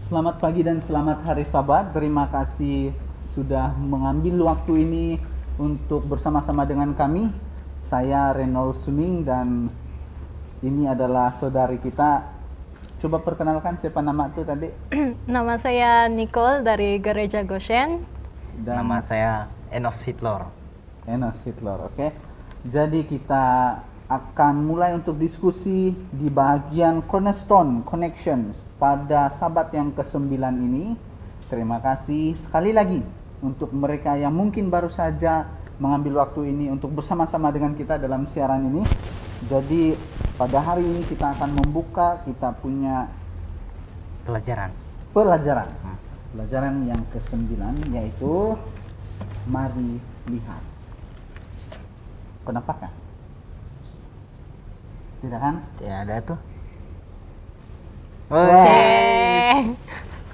Selamat pagi dan selamat hari Sabat. Terima kasih sudah mengambil waktu ini untuk bersama-sama dengan kami. Saya Reynold Suming dan ini adalah saudari kita. Coba perkenalkan siapa nama itu tadi? Nama saya Nicole dari Gereja Goshen. Dan Nama saya Enos Hitler. Enos Hitler, oke. Jadi kita akan mulai untuk diskusi di bagian Cornerstone Connections pada Sabat yang ke-9 ini. Terima kasih sekali lagi untuk mereka yang mungkin baru saja mengambil waktu ini untuk bersama-sama dengan kita dalam siaran ini. Jadi pada hari ini kita akan membuka, kita punya Pelajaran. Pelajaran yang ke-9 yaitu Mari Lihat. Kenapa kah? Tidak kan? Ya ada tuh.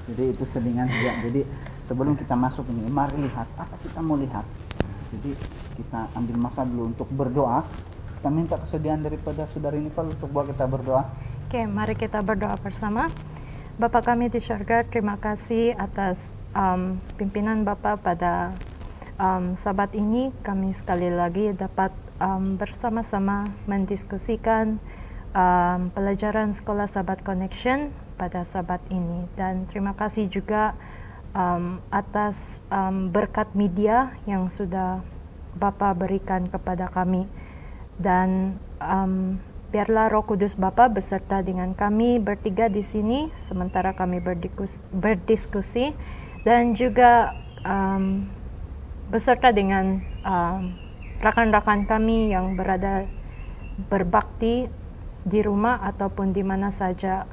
Jadi itu selingan juga. Jadi sebelum kita masuk ini, mari lihat apa kita mau lihat. Jadi kita ambil masa dulu untuk berdoa. Kita minta kesediaan daripada saudari Nicole untuk buat kita berdoa. Oke, mari kita berdoa bersama. Bapa kami di surga, terima kasih atas pimpinan Bapa pada Sabat ini. Kami sekali lagi dapat bersama-sama mendiskusikan pelajaran Sekolah Sabat Connection pada Sabat ini. Dan terima kasih juga atas berkat media yang sudah Bapa berikan kepada kami. Dan biarlah Roh Kudus Bapa beserta dengan kami bertiga di sini sementara kami berdiskusi dan juga beserta dengan rakan-rakan kami yang berada berbakti di rumah ataupun di mana saja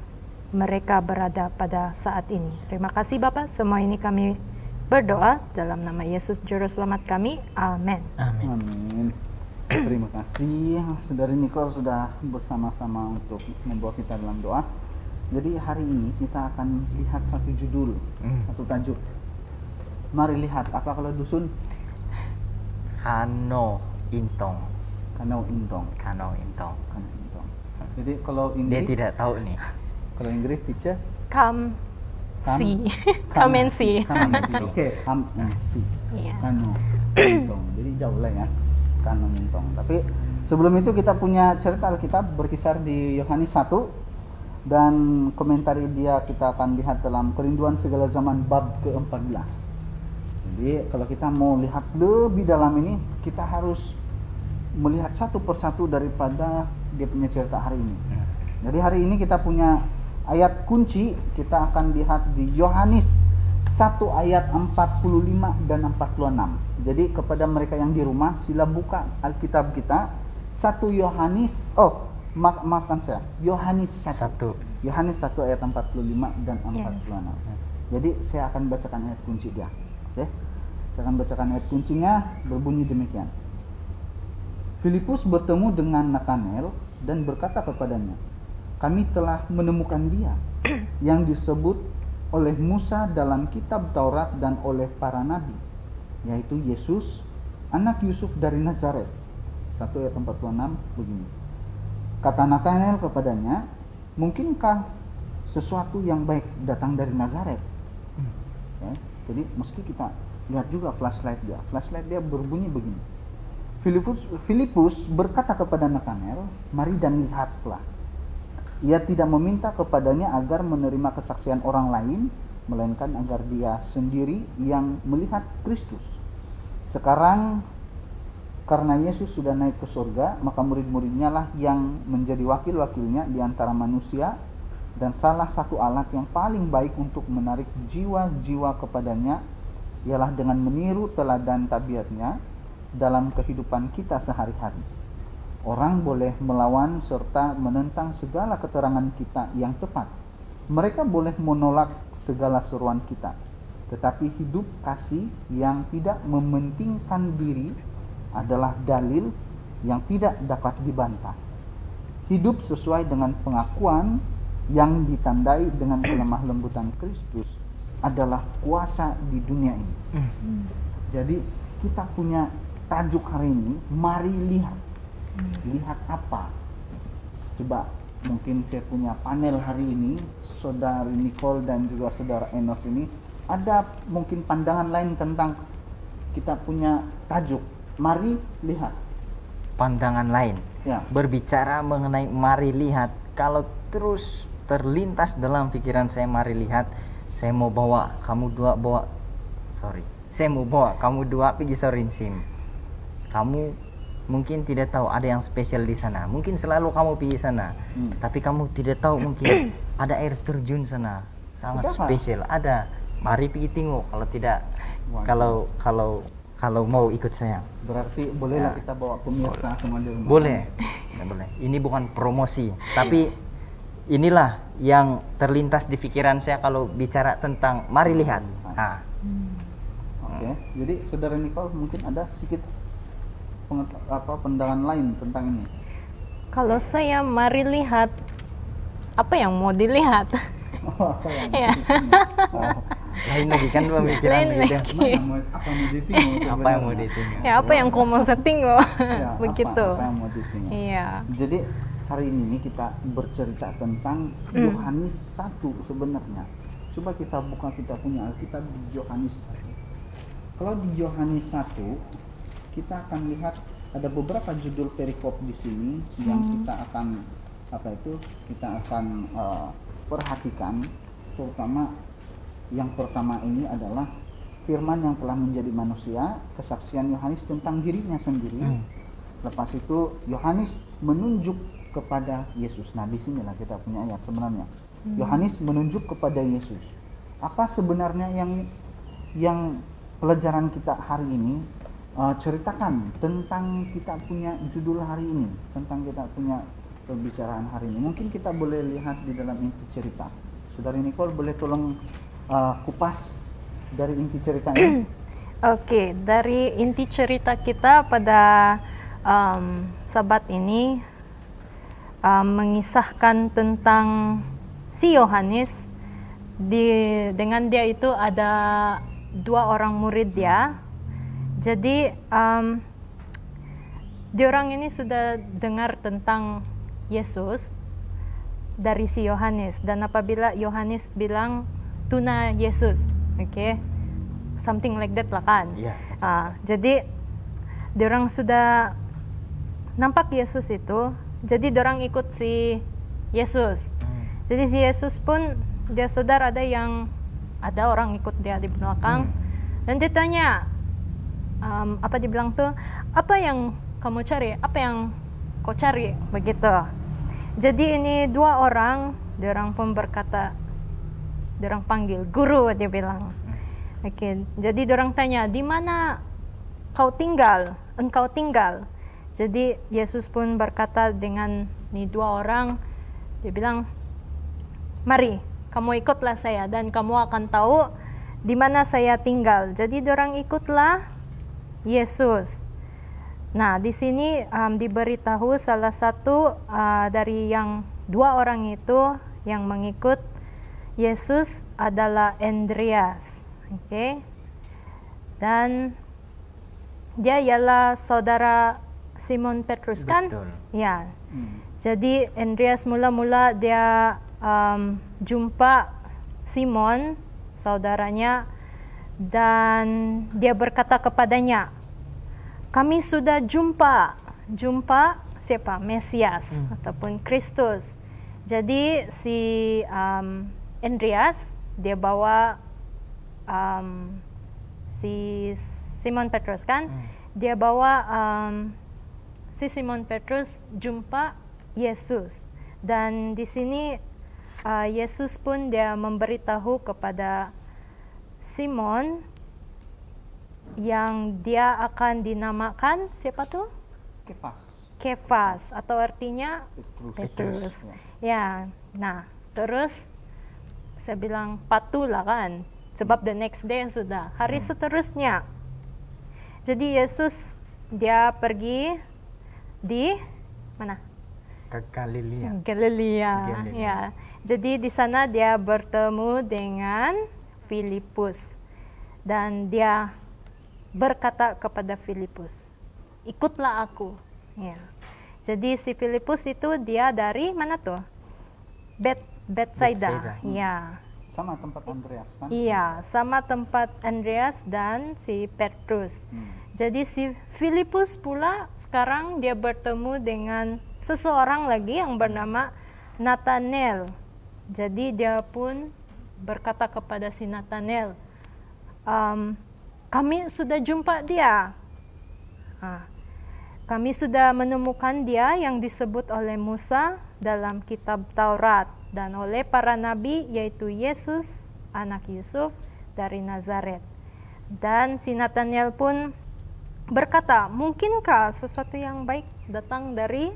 mereka berada pada saat ini. Terima kasih Bapa, semua ini kami berdoa dalam nama Yesus Juru Selamat kami. Amin. Amin. Terima kasih saudari Nicole sudah bersama-sama untuk membawa kita dalam doa. Jadi hari ini kita akan lihat satu judul, satu tajuk. Mari lihat, apa kalau dusun? Kano Intong. Kanau Intong. Kano Intong. Kanau Intong. Jadi kalau Dia Inggris, tidak tahu nih. kalau Inggris teacher, Come see. Come and see. Come and see. Oke, come and see. Iya. Kanau Intong. Jadi jauh lah ya. Kanau Intong. Tapi sebelum itu kita punya cerita Alkitab berkisar di Yohanes 1 dan komentari dia kita akan lihat dalam Kerinduan Segala Zaman bab ke-14. Jadi kalau kita mau lihat lebih dalam ini, kita harus melihat satu persatu daripada dia punya cerita hari ini. Jadi hari ini kita punya ayat kunci, kita akan lihat di Yohanes 1 ayat 45 dan 46. Jadi kepada mereka yang di rumah, sila buka Alkitab kita 1 Yohanes, maafkan saya, Yohanes 1. Yohanes 1 ayat 45 dan 46. Jadi saya akan bacakan ayat kunci dia. Oke. Saya akan bacakan ayat kuncinya, berbunyi demikian. Filipus bertemu dengan Nathanael dan berkata kepadanya, "Kami telah menemukan dia yang disebut oleh Musa dalam kitab Taurat dan oleh para nabi, yaitu Yesus, anak Yusuf dari Nazaret." 1 ayat 46 begini. Kata Nathanael kepadanya, "Mungkinkah sesuatu yang baik datang dari Nazaret?" Ya, jadi mesti kita lihat juga flashlight dia. Flashlight dia berbunyi begini. Filipus berkata kepada Nathanael, "Mari dan lihatlah." Ia tidak meminta kepadanya agar menerima kesaksian orang lain, melainkan agar dia sendiri yang melihat Kristus. Sekarang karena Yesus sudah naik ke surga, maka murid-muridnya lah yang menjadi wakil-wakilnya di antara manusia, dan salah satu alat yang paling baik untuk menarik jiwa-jiwa kepadanya ialah dengan meniru teladan tabiatnya dalam kehidupan kita sehari-hari. Orang boleh melawan serta menentang segala keterangan kita yang tepat. Mereka boleh menolak segala seruan kita. Tetapi hidup kasih yang tidak mementingkan diri adalah dalil yang tidak dapat dibantah. Hidup sesuai dengan pengakuan yang ditandai dengan kelemah lembutan Kristus adalah kuasa di dunia ini. Jadi kita punya tajuk hari ini, mari lihat. Lihat apa? Coba mungkin saya punya panel hari ini, saudara Nicole dan juga saudara Enos ini, ada mungkin pandangan lain tentang kita punya tajuk, mari lihat. Pandangan lain. Ya. Berbicara mengenai mari lihat, kalau terus terlintas dalam pikiran saya mari lihat, saya mau bawa kamu dua pergi Sorinsim. Kamu mungkin tidak tahu ada yang spesial di sana. Mungkin selalu kamu pergi sana, tapi kamu tidak tahu mungkin ada air terjun sana, sangat Udah, spesial. Ada. Mari pergi tengok. Kalau tidak, kalau mau ikut saya. Berarti bolehlah kita bawa pemirsa semua di rumah. Boleh. Boleh. Ini bukan promosi, tapi inilah yang terlintas di pikiran saya kalau bicara tentang mari lihat. Oke. Jadi saudara Nicole mungkin ada sedikit pandangan lain tentang ini. Kalau saya mari lihat, apa yang mau dilihat? Ya. Lain lagi kan pemikiran Lain gitu. lagi. Apa yang mau ditinggal? Ya, apa yang kau mau setting kok? Ya, Begitu. Apa yang mau ditinggal. Iya. Jadi hari ini kita bercerita tentang Yohanes 1 sebenarnya. Coba kita buka, kita punya Alkitab di Yohanes 1. Kalau di Yohanes 1 kita akan lihat ada beberapa judul perikop di sini yang kita akan perhatikan. Terutama yang pertama ini adalah firman yang telah menjadi manusia, kesaksian Yohanes tentang dirinya sendiri. Lepas itu Yohanes menunjuk kepada Yesus. Nah, disinilah kita punya ayat sebenarnya. Yohanes menunjuk kepada Yesus. Apa sebenarnya yang pelajaran kita hari ini ceritakan tentang kita punya judul hari ini, tentang kita punya pembicaraan hari ini. Mungkin kita boleh lihat di dalam inti cerita. Saudari Nicole boleh tolong kupas dari inti cerita ini. Oke, dari inti cerita kita pada sabat ini mengisahkan tentang si Yohanes. Dengan dia itu ada 2 orang murid dia. Jadi diorang ini sudah dengar tentang Yesus dari si Yohanes, dan apabila Yohanes bilang tuna Yesus, oke, something like that lah kan. Jadi diorang sudah nampak Yesus itu, jadi diorang ikut si Yesus. Jadi si Yesus pun dia sadar ada orang ikut dia di belakang, dan dia tanya, apa dibilang tuh, apa yang kamu cari, apa yang kau cari, begitu. Jadi ini 2 orang, diorang pun berkata, diorang panggil guru, dia bilang. Oke, jadi diorang tanya, di mana engkau tinggal? Jadi Yesus pun berkata dengan ini 2 orang, dia bilang, mari kamu ikutlah saya dan kamu akan tahu di mana saya tinggal. Jadi diorang ikutlah Yesus. Nah, di sini diberitahu salah satu dari yang 2 orang itu yang mengikut Yesus adalah Andreas. Oke. Dan dia ialah saudara Simon Petrus, kan? Betul. Ya. Jadi Andreas mula-mula dia jumpa Simon, saudaranya, dan dia berkata kepadanya, kami sudah jumpa siapa? Mesias ataupun Kristus. Jadi si Andreas dia bawa si Simon Petrus, kan? Dia bawa si Simon Petrus jumpa Yesus, dan di sini Yesus pun dia memberitahu kepada Simon yang dia akan dinamakan siapa tuh? Kefas, atau artinya Petrus. Ya, nah terus saya bilang patulah kan, sebab the next day sudah hari seterusnya. Jadi Yesus dia pergi di mana? Ke Galilea. Galilea. Ya. Jadi di sana dia bertemu dengan Filipus, dan dia berkata kepada Filipus, ikutlah aku. Ya. Jadi si Filipus itu dia dari mana tuh? Bethsaida. Ya. Sama tempat Andreas kan? Iya, sama tempat Andreas dan si Petrus. Jadi si Filipus pula sekarang dia bertemu dengan seseorang lagi yang bernama Nathanael. Jadi dia pun berkata kepada si Nathanael, kami sudah jumpa dia. Kami sudah menemukan dia yang disebut oleh Musa dalam kitab Taurat dan oleh para nabi, yaitu Yesus, anak Yusuf dari Nazaret. Dan si Nathanael pun berkata, mungkinkah sesuatu yang baik datang dari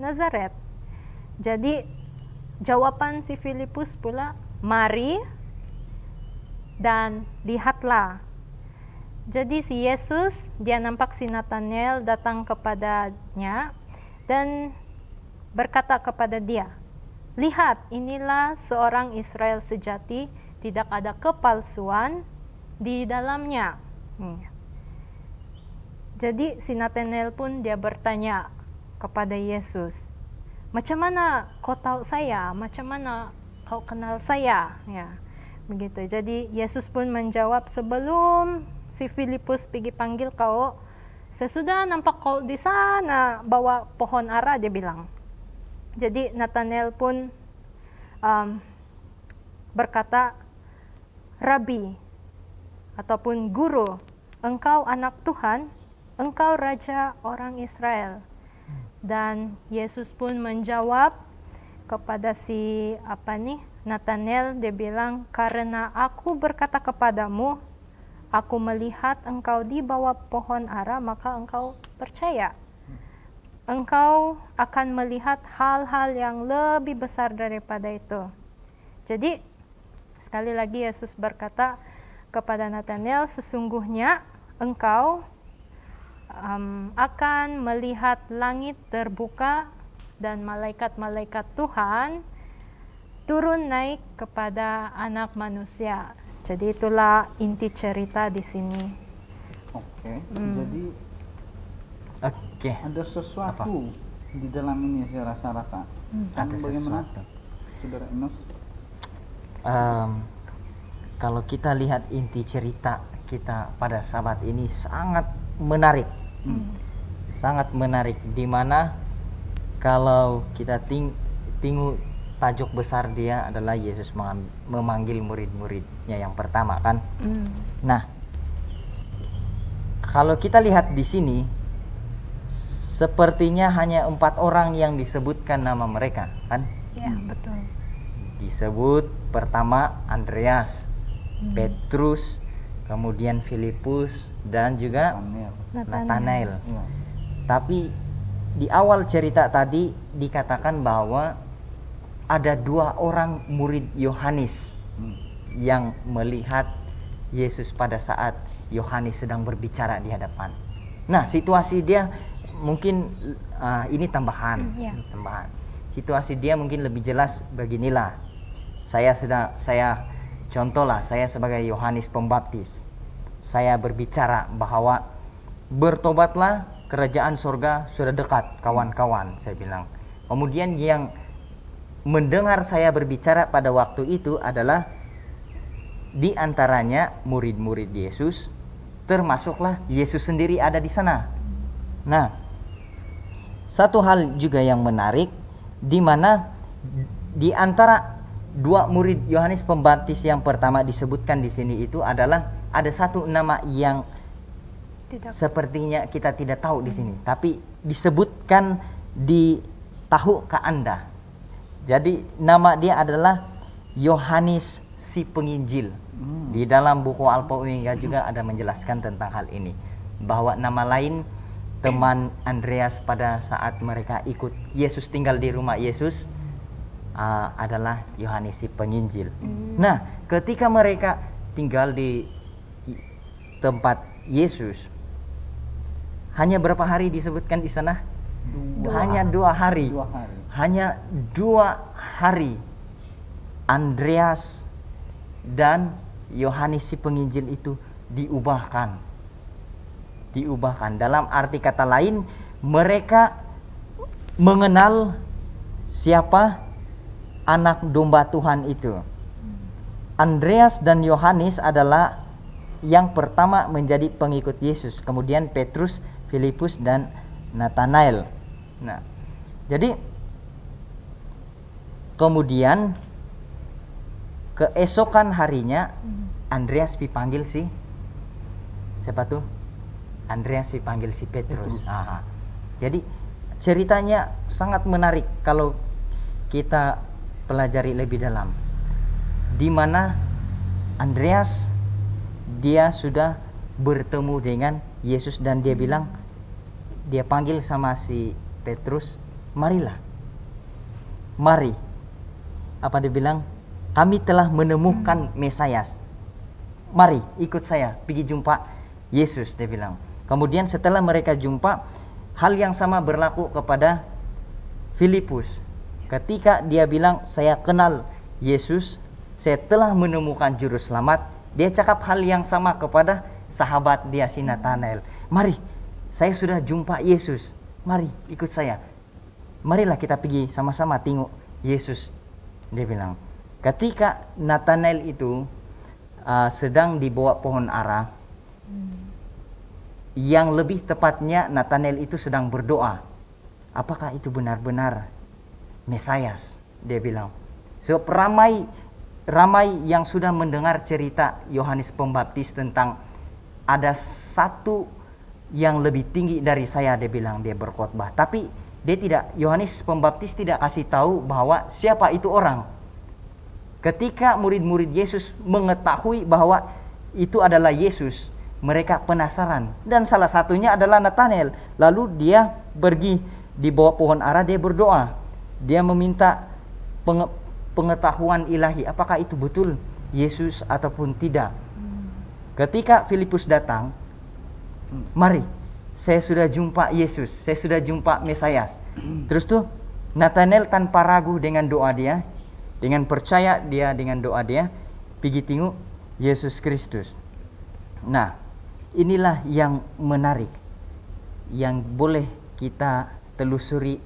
Nazaret? Jadi jawaban si Filipus pula, mari dan lihatlah. Jadi si Yesus, dia nampak si Nathanael datang kepadanya dan berkata kepada dia, lihat, inilah seorang Israel sejati, tidak ada kepalsuan di dalamnya. Jadi si Nathanael pun dia bertanya kepada Yesus, macam mana kau tahu saya? Macam mana kau kenal saya? Ya, begitu. Jadi Yesus pun menjawab, sebelum si Filipus pergi panggil kau, saya sudah nampak kau di sana bawa pohon ara, dia bilang. Jadi Nathanael pun berkata, Rabi ataupun guru, engkau anak Tuhan, engkau raja orang Israel. Dan Yesus pun menjawab kepada si Nathanael, dia bilang, karena aku berkata kepadamu, aku melihat engkau di bawah pohon ara, maka engkau percaya. Engkau akan melihat hal-hal yang lebih besar daripada itu. Jadi sekali lagi Yesus berkata kepada Nathanael, sesungguhnya engkau akan melihat langit terbuka dan malaikat-malaikat Tuhan turun naik kepada anak manusia. Jadi itulah inti cerita di sini. Jadi ada sesuatu di dalam ini, saya rasa. Ada sesuatu. Saudara Enos? Kalau kita lihat inti cerita kita pada Sabat ini sangat menarik. Sangat menarik, di mana kalau kita tengok tajuk besar dia adalah Yesus memanggil murid-muridnya yang pertama kan. Nah, kalau kita lihat di sini, sepertinya hanya 4 orang yang disebutkan nama mereka kan? Ya, betul. Disebut pertama Andreas, Petrus, kemudian Filipus dan juga Nathanael. Tapi di awal cerita tadi dikatakan bahwa ada 2 orang murid Yohanes yang melihat Yesus pada saat Yohanes sedang berbicara di hadapan. Nah, situasi dia mungkin ini tambahan. Situasi dia mungkin lebih jelas beginilah. Saya contohlah, saya sebagai Yohanes Pembaptis, saya berbicara bahwa bertobatlah, kerajaan surga sudah dekat, kawan-kawan, saya bilang. Kemudian yang mendengar saya berbicara pada waktu itu adalah di antaranya murid-murid Yesus, termasuklah Yesus sendiri ada di sana. Nah, satu hal juga yang menarik, di mana di antara 2 murid Yohanes Pembaptis yang pertama disebutkan di sini itu adalah ada satu nama yang sepertinya kita tidak tahu di sini, tapi disebutkan di tahukah Anda? Jadi nama dia adalah Yohanes si Penginjil. Di dalam buku Alfa Omega juga ada menjelaskan tentang hal ini, bahwa nama lain teman Andreas pada saat mereka ikut Yesus tinggal di rumah Yesus adalah Yohanes si Penginjil. Nah, ketika mereka tinggal di tempat Yesus, hanya berapa hari disebutkan di sana? Hanya 2 hari. Hanya 2 hari. Andreas dan Yohanes si Penginjil itu diubahkan. Dalam arti kata lain, mereka mengenal siapa anak domba Tuhan itu. Andreas dan Yohanes adalah yang pertama menjadi pengikut Yesus. Kemudian Petrus, Filipus, dan Nathanael. Nah, jadi kemudian keesokan harinya Andreas dipanggil siapa tuh? Andreas dipanggil si Petrus. Aha. Jadi ceritanya sangat menarik kalau kita pelajari lebih dalam. Di mana Andreas dia sudah bertemu dengan Yesus dan dia bilang, dia panggil sama si Petrus, marilah, mari. Apa dia bilang? Kami telah menemukan Mesias. Mari ikut saya pergi jumpa Yesus, dia bilang. Kemudian setelah mereka jumpa, hal yang sama berlaku kepada Filipus. Ketika dia bilang, saya kenal Yesus, saya telah menemukan juru selamat, dia cakap hal yang sama kepada sahabat dia si Nathanael. Mari, saya sudah jumpa Yesus, mari ikut saya. Marilah kita pergi sama-sama tengok Yesus, dia bilang. Ketika Nathanael itu sedang di bawah pohon ara, yang lebih tepatnya Nathanael itu sedang berdoa. Apakah itu benar-benar Mesias? Dia bilang. Sebab ramai yang sudah mendengar cerita Yohanes Pembaptis tentang ada satu yang lebih tinggi dari saya, dia bilang, dia berkhotbah. Tapi Yohanes Pembaptis tidak kasih tahu bahwa siapa itu orang. Ketika murid-murid Yesus mengetahui bahwa itu adalah Yesus, mereka penasaran. Dan salah satunya adalah Nathanael. Lalu dia pergi di bawah pohon ara, dia berdoa. Dia meminta pengetahuan ilahi, apakah itu betul Yesus ataupun tidak. Ketika Filipus datang, mari, saya sudah jumpa Yesus, saya sudah jumpa Mesias. Terus tuh Nathanael tanpa ragu dengan doa dia, dengan percaya dia dengan doa dia, pergi tengok Yesus Kristus. Nah, inilah yang menarik, yang boleh kita telusuri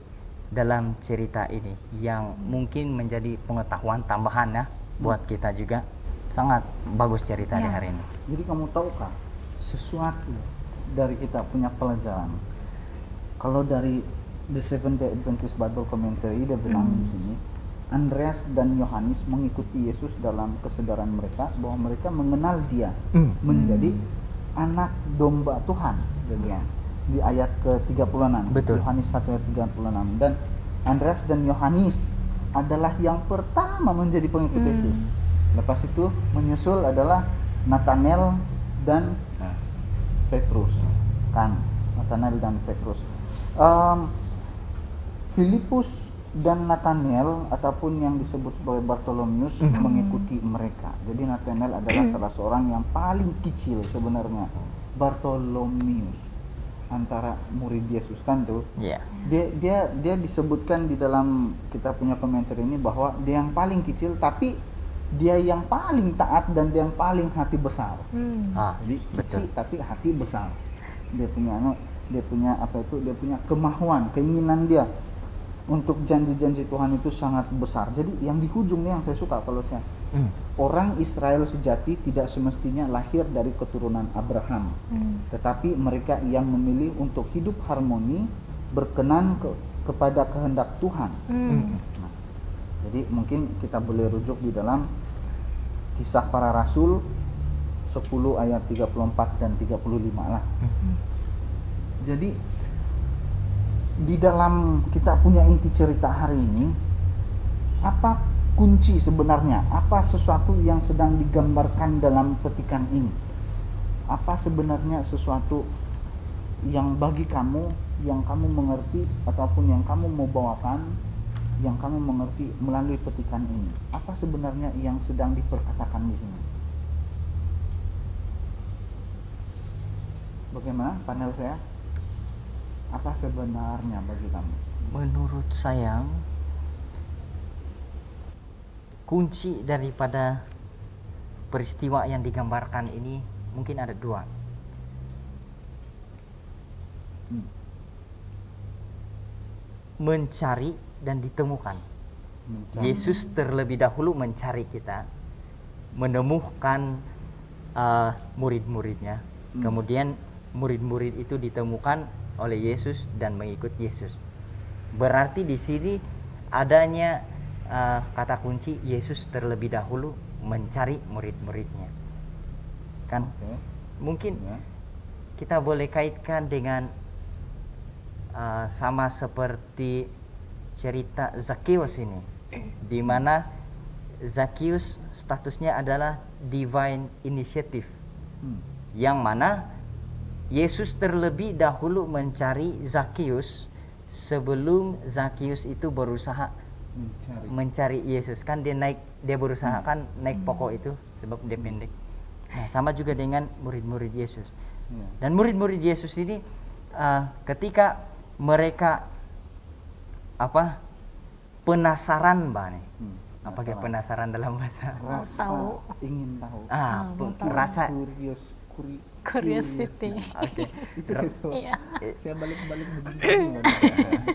dalam cerita ini, yang mungkin menjadi pengetahuan tambahan ya buat kita juga. Sangat bagus cerita di hari ini. Jadi kamu tahukah sesuatu dari kita punya pelajaran? Kalau dari The Seventh Day Adventist Bible Commentary dia bilang di sini, Andreas dan Yohanes mengikuti Yesus dalam kesadaran mereka bahwa mereka mengenal dia menjadi anak domba Tuhan. Dia di ayat ke-36. Betul. Yohanes 1 ayat 36. Dan Andreas dan Yohanes adalah yang pertama menjadi pengikut Yesus. Lepas itu menyusul adalah Nathanael dan Petrus. Kan, Nathanael dan Petrus. Filipus dan Nathanael ataupun yang disebut sebagai Bartolomeus mengikuti mereka. Jadi Nathanael adalah salah seorang yang paling kecil sebenarnya. Bartolomeus antara murid Yesus kan tuh. Yeah. Dia disebutkan di dalam kita punya komentar ini bahwa dia yang paling kecil tapi dia yang paling taat dan dia yang paling hati besar. Jadi kecil tapi hati besar. Dia punya kemahuan, keinginan dia untuk janji-janji Tuhan itu sangat besar. Jadi yang di ujung yang saya suka kalau saya orang Israel sejati tidak semestinya lahir dari keturunan Abraham, tetapi mereka yang memilih untuk hidup harmoni, berkenan kepada kehendak Tuhan. Nah, jadi mungkin kita boleh rujuk di dalam Kisah Para Rasul 10 ayat 34 dan 35 lah. Jadi di dalam kita punya inti cerita hari ini, apa kunci sebenarnya? Apa sesuatu yang sedang digambarkan dalam petikan ini? Apa sebenarnya sesuatu yang bagi kamu, yang kamu mengerti ataupun yang kamu mau bawakan, yang kamu mengerti melalui petikan ini? Apa sebenarnya yang sedang diperkatakan di sini? Bagaimana panel saya? Apa sebenarnya bagi kamu? Menurut saya, kunci daripada peristiwa yang digambarkan ini mungkin ada dua. Mencari dan ditemukan. Yesus terlebih dahulu mencari kita, menemukan murid-muridnya. Kemudian murid-murid itu ditemukan oleh Yesus dan mengikut Yesus. Berarti di sini adanya kata kunci Yesus terlebih dahulu mencari murid-muridnya. Kan? Mungkin kita boleh kaitkan dengan sama seperti cerita Zakheus ini, di mana Zakheus statusnya adalah divine initiative, yang mana Yesus terlebih dahulu mencari Zakheus sebelum Zakheus itu berusaha mencari Yesus. Kan dia berusaha kan naik pokok itu sebab dia pendek. Nah, sama juga dengan murid-murid Yesus. Dan murid-murid Yesus ini ketika mereka penasaran nih. Apa kayak penasaran dalam bahasa? Rasa ingin tahu. Rasa curiosity. Oke. Itu. Iya. Saya balik-balik begini.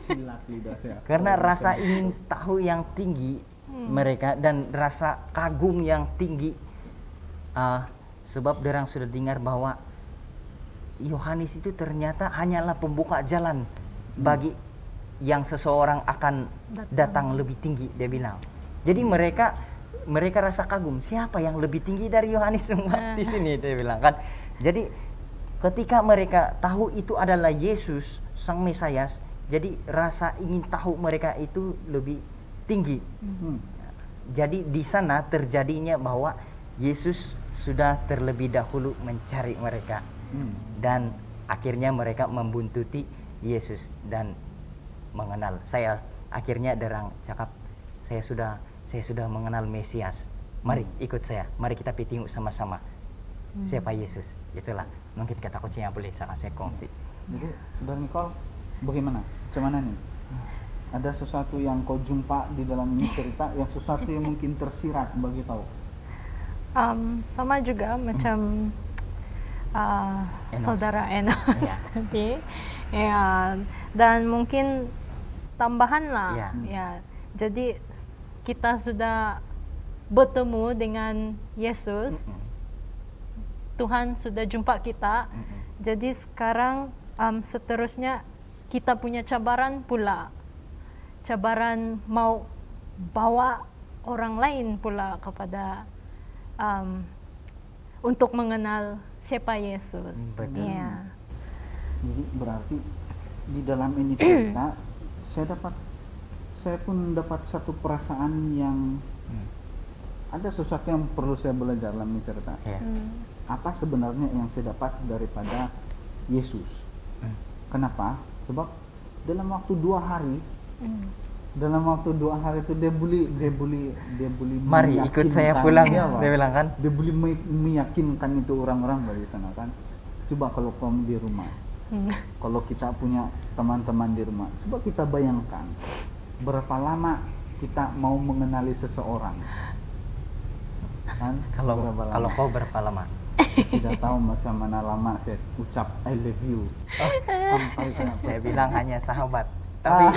Silat lidah saya. Karena rasa ingin tahu yang tinggi mereka dan rasa kagum yang tinggi, sebab orang sudah dengar bahwa Yohanes itu ternyata hanyalah pembuka jalan bagi yang seseorang akan datang lebih tinggi, dia bilang. Jadi mereka rasa kagum, siapa yang lebih tinggi dari Yohanes Pembaptis ini, dia bilang kan. Jadi ketika mereka tahu itu adalah Yesus Sang Mesias, jadi rasa ingin tahu mereka itu lebih tinggi. Jadi di sana terjadinya bahwa Yesus sudah terlebih dahulu mencari mereka. Dan akhirnya mereka membuntuti Yesus dan mengenal. Akhirnya derang cakap, saya sudah mengenal Mesias. Mari ikut saya. Mari kita tengok sama-sama siapa Yesus. Itulah mungkin kata kunci yang boleh saya kongsi. Jadi Saudara Nicole, bagaimana? Macam mana nih? Ada sesuatu yang kau jumpa di dalam ini cerita, yang sesuatu yang mungkin tersirat bagi kau? Sama juga macam Saudara Enos tadi. Ya, dan mungkin tambahan lah. Ya. Jadi kita sudah bertemu dengan Yesus. Tuhan sudah jumpa kita. Jadi sekarang seterusnya kita punya cabaran pula. Cabaran mau bawa orang lain pula kepada untuk mengenal siapa Yesus. Ya. Jadi berarti di dalam ini cerita saya pun dapat satu perasaan yang ada sesuatu yang perlu saya belajar dalam ini cerita. Apa sebenarnya yang saya dapat daripada Yesus? Kenapa? Sebab dalam waktu 2 hari, itu dia boleh mari ikut saya pulang, dia bilang kan. Dia boleh meyakinkan itu orang-orang dari sana kan. Coba kalau kamu di rumah, kalau kita punya teman-teman di rumah, coba kita bayangkan berapa lama kita mau mengenali seseorang. Kan? Kalau kau berapa lama? Tidak tahu macam mana lama saya ucap I love you. Saya bilang hanya sahabat. Tapi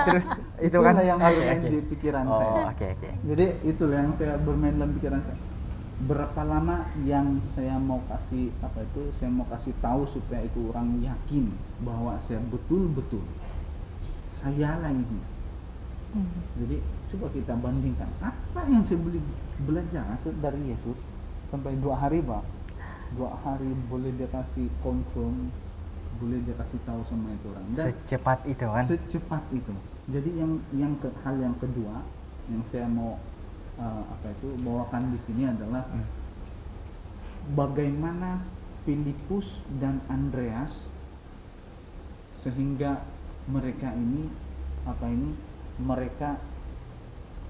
terus itu kan yang bermain di pikiran saya. Oke. Jadi itulah yang saya bermain dalam pikiran saya. Berapa lama yang saya mau kasih saya mau kasih tahu supaya itu orang yakin bahwa saya betul-betul saya lah ini. Jadi coba kita bandingkan apa yang saya boleh belajar dari Yesus sampai 2 hari, Pak. 2 hari boleh dia kasih confirm, boleh dia kasih tahu sama itu orang. Dan secepat itu kan? Secepat itu. Jadi hal yang kedua yang saya mau bawakan di sini adalah bagaimana Filipus dan Andreas sehingga mereka mereka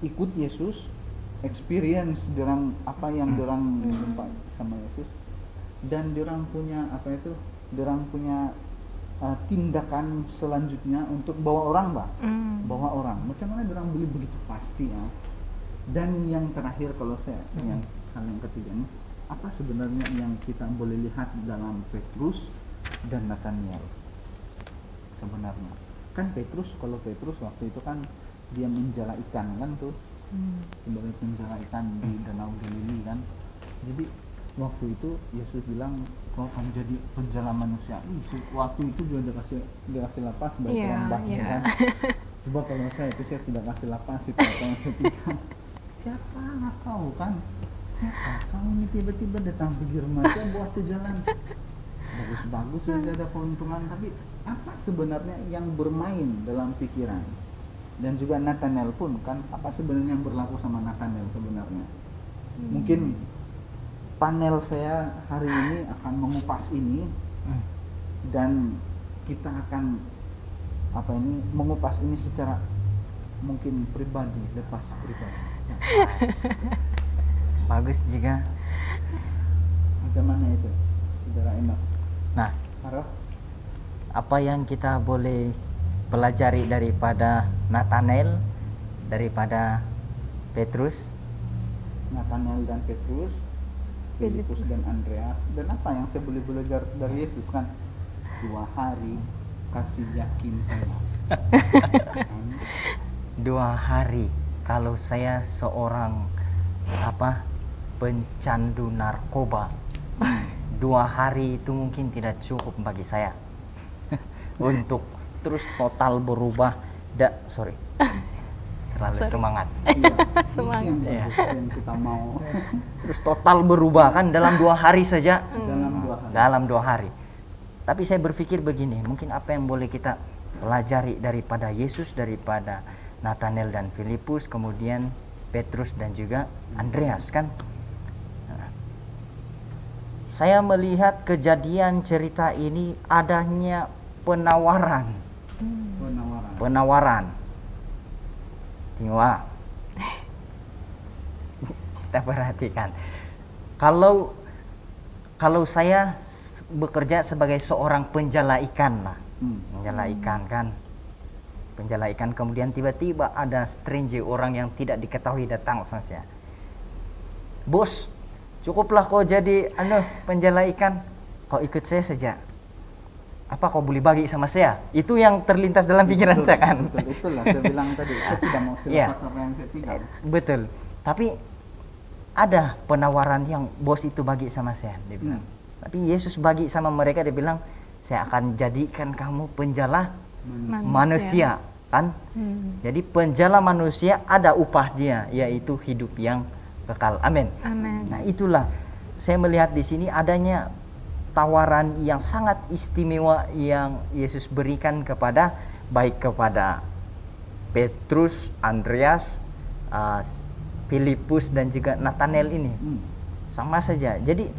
ikut Yesus, experience dorang apa yang dorang jumpa sama Yesus, dan dorang punya tindakan selanjutnya untuk bawa orang, Mbak. Bawa orang. Macam mana dorang boleh begitu pasti ya? Dan yang terakhir kalau saya hal yang ketiga ini, apa sebenarnya yang kita boleh lihat dalam Petrus dan Nathaniel? Sebenarnya kan Petrus waktu itu kan dia menjala ikan kan tuh, sebagai penjala ikan di Danau Galilea kan. Jadi waktu itu Yesus bilang kau akan jadi penjala manusia. Waktu itu juga dikasih lapas sebagai orang bakti kan. Coba kalau saya tidak kasih lapas itu apa yang saya bilang, siapa nggak tahu kan, siapa kau ini tiba-tiba datang pinggir mata buat ke jalan, bagus-bagus sudah ada keuntungan, tapi apa sebenarnya yang bermain dalam pikiran? Dan juga Nathanael pun kan, apa sebenarnya yang berlaku sama Nathanael sebenarnya? Mungkin panel saya hari ini akan mengupas ini, dan kita akan mengupas ini secara mungkin pribadi, lepas pribadi. Bagus juga. Bagaimana itu, Saudara Enos? Nah, Harap apa yang kita boleh pelajari daripada Nathanael, daripada Petrus, Nathanael dan Petrus, Filipus dan Andreas, dan apa yang saya boleh belajar dari Yesus kan? 2 hari kasih yakin saya. 2 hari. Kalau saya seorang pencandu narkoba, 2 hari itu mungkin tidak cukup bagi saya untuk terus total berubah. Terlalu semangat. Semangat. Iya, yang kita mau. Terus total berubah kan dalam 2 hari saja. Dalam 2 hari. Dalam 2 hari. Tapi saya berpikir begini, mungkin apa yang boleh kita pelajari daripada Yesus, daripada Nathanael dan Filipus, kemudian Petrus dan juga Andreas kan. Saya melihat kejadian cerita ini adanya penawaran. Tengok. Kita perhatikan. Kalau saya bekerja sebagai seorang penjala ikan lah. Penjala ikan kan. Penjala ikan, kemudian tiba-tiba ada stranger, orang yang tidak diketahui datang sama saya. Bos, cukuplah kau jadi penjala ikan. Kau ikut saya saja. Apa kau boleh bagi sama saya? Itu yang terlintas dalam pikiran saya kan. Betul, itulah saya bilang tadi. Saya tidak mau silakan sama yang saya tinggal. Betul. Tapi ada penawaran yang bos itu bagi sama saya, dia bilang. Tapi Yesus bagi sama mereka, dia bilang, saya akan jadikan kamu penjala manusia kan. Jadi penjala manusia ada upah dia, yaitu hidup yang kekal. Amin. Nah, itulah saya melihat di sini adanya tawaran yang sangat istimewa yang Yesus berikan baik kepada Petrus, Andreas, Filipus dan juga Nathanael ini. Sama saja. Jadi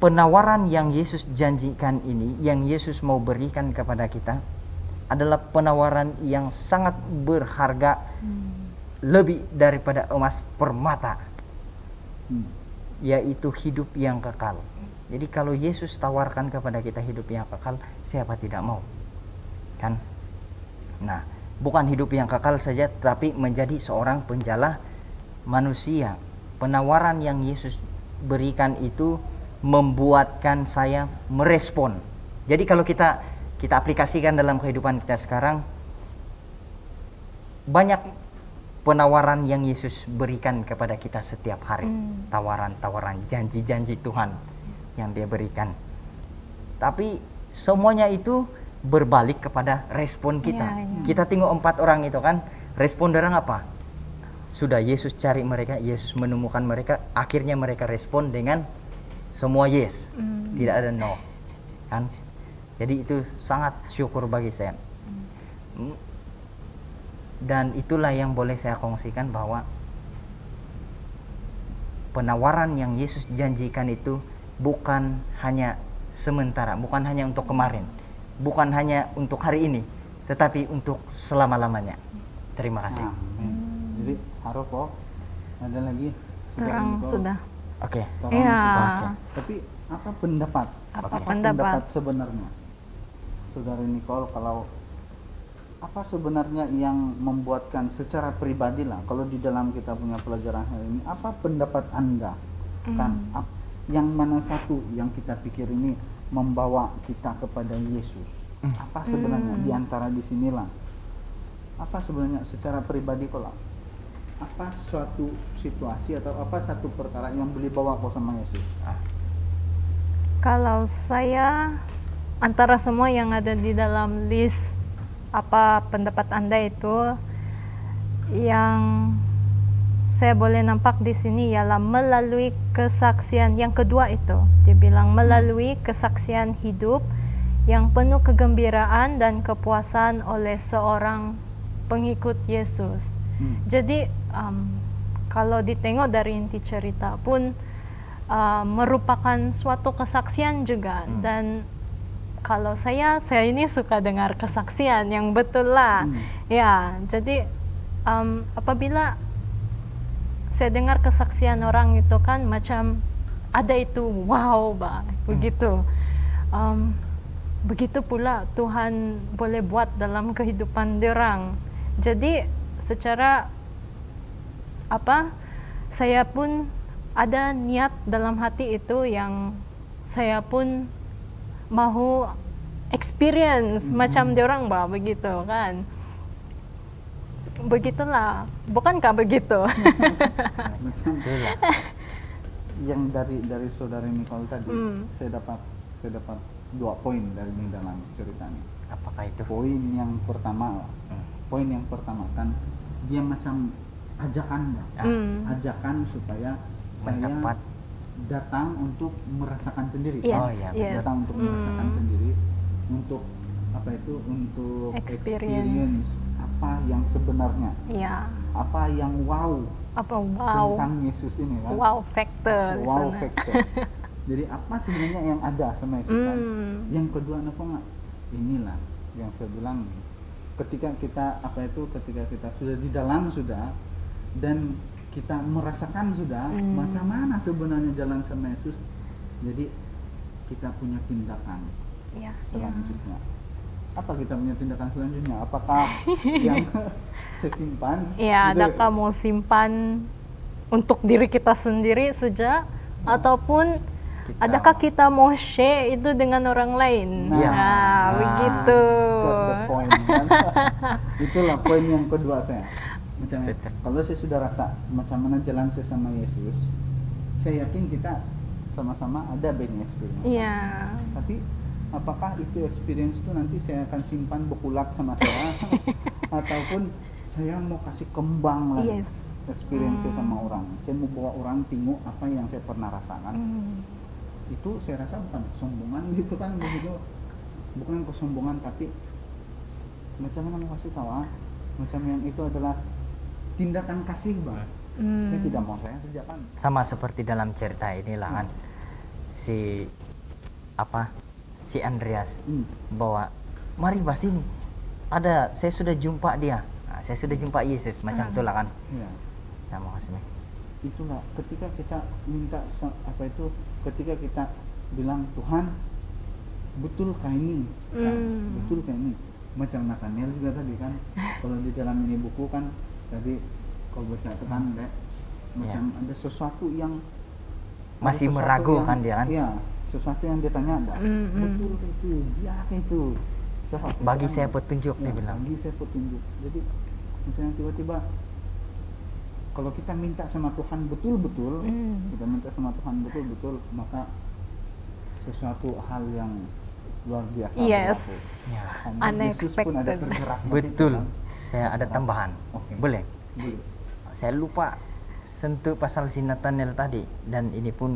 penawaran yang Yesus janjikan ini, yang Yesus mau berikan kepada kita, adalah penawaran yang sangat berharga, lebih daripada emas permata, yaitu hidup yang kekal. Jadi kalau Yesus tawarkan kepada kita hidup yang kekal, siapa tidak mau? Kan? Nah, bukan hidup yang kekal saja, tapi menjadi seorang penjala manusia. Penawaran yang Yesus berikan itu membuatkan saya merespon. Jadi kalau kita aplikasikan dalam kehidupan kita sekarang, banyak penawaran yang Yesus berikan kepada kita setiap hari. Tawaran-tawaran, janji-janji Tuhan yang dia berikan. Tapi semuanya itu berbalik kepada respon kita. Kita tengok 4 orang itu kan, respon orang apa? Sudah Yesus cari mereka, Yesus menemukan mereka, akhirnya mereka respon dengan semua yes, tidak ada no, kan? Jadi itu sangat syukur bagi saya. Dan itulah yang boleh saya kongsikan, bahwa penawaran yang Yesus janjikan itu bukan hanya sementara, bukan hanya untuk kemarin, bukan hanya untuk hari ini, tetapi untuk selama-lamanya. Terima kasih. Jadi harap ada lagi. Terang sudah. Oke. Iya. Tapi apa pendapat? Apa pendapat sebenarnya, Saudara Nicole, kalau apa sebenarnya yang membuatkan secara pribadi lah, kalau di dalam kita punya pelajaran hari ini, apa pendapat Anda? Kan yang mana satu yang kita pikir ini membawa kita kepada Yesus? Apa sebenarnya di antara di sinilah apa sebenarnya secara pribadi kalau apa suatu situasi atau apa satu perkara yang boleh bawa kau sama Yesus? Kalau saya antara semua yang ada di dalam list apa pendapat Anda itu, yang saya boleh nampak di sini ialah melalui kesaksian yang kedua itu. Dia bilang melalui kesaksian hidup yang penuh kegembiraan dan kepuasan oleh seorang pengikut Yesus. Jadi kalau ditengok dari inti cerita pun merupakan suatu kesaksian juga. Dan kalau saya ini suka dengar kesaksian yang betul lah. Ya, jadi apabila saya dengar kesaksian orang itu kan macam ada itu wow begitu. Begitu pula Tuhan boleh buat dalam kehidupan diorang. Jadi secara saya pun ada niat dalam hati itu yang saya pun mau experience macam diorang begitu kan. Begitulah, bukankah begitu? Yang dari saudari Nicole tadi, saya dapat 2 poin dari dalam ceritanya. Apakah itu? Poin yang pertama kan dia macam ajakan, ajakan supaya saya datang untuk merasakan sendiri. Datang untuk merasakan sendiri, untuk untuk experience apa yang sebenarnya, apa yang tentang Yesus ini kan, factor. Jadi apa sebenarnya yang ada sama Yesus kan. Yang kedua inilah yang saya bilang, ketika kita ketika kita sudah di dalam dan kita merasakan macam mana sebenarnya jalan sama Yesus, jadi kita punya tindakan selanjutnya. Apa kita punya tindakan selanjutnya? Apakah yang saya simpan? Adakah mau simpan untuk diri kita sendiri saja, ataupun adakah kita mau share itu dengan orang lain? Begitu. Itulah poin yang kedua saya. Kalau saya sudah rasa macam mana jalan saya sama Yesus, saya yakin kita sama-sama ada banyak experience. Tapi apakah itu experience itu nanti saya akan simpan bekulak sama saya ataupun saya mau kasih kembang lagi experience saya sama orang. Saya mau bawa orang tengok apa yang saya pernah rasakan. Itu saya rasa bukan kesombongan gitu kan, begitu. Bukan kesombongan, tapi macam mana mau kasih tahu macam yang itu adalah tindakan kasih Bang. Saya tidak mau saya kerjakan. Sama seperti dalam cerita inilah kan. Si Andreas bawa, mari sini, saya sudah jumpa dia, saya sudah jumpa Yesus, macam itulah kan. Itulah ketika kita minta ketika kita bilang Tuhan, betulkah ini? Betulkah ini? Macam Nathaniel juga tadi kan, kalau di dalam ini buku kan tadi kalau baca itu kan macam ada sesuatu yang masih meragukan dia kan. Sesuatu yang dia tanya, betul itu, dia itu. Bagi saya petunjuk, dia bilang. Bagi saya petunjuk. Jadi misalnya tiba-tiba kalau kita minta sama Tuhan betul-betul, maka sesuatu hal yang luar biasa berlaku. Unexpected. Pun ada tergerak. Betul. Saya ada tambahan. Boleh? Saya lupa sentuh pasal si Nathaniel tadi, dan ini pun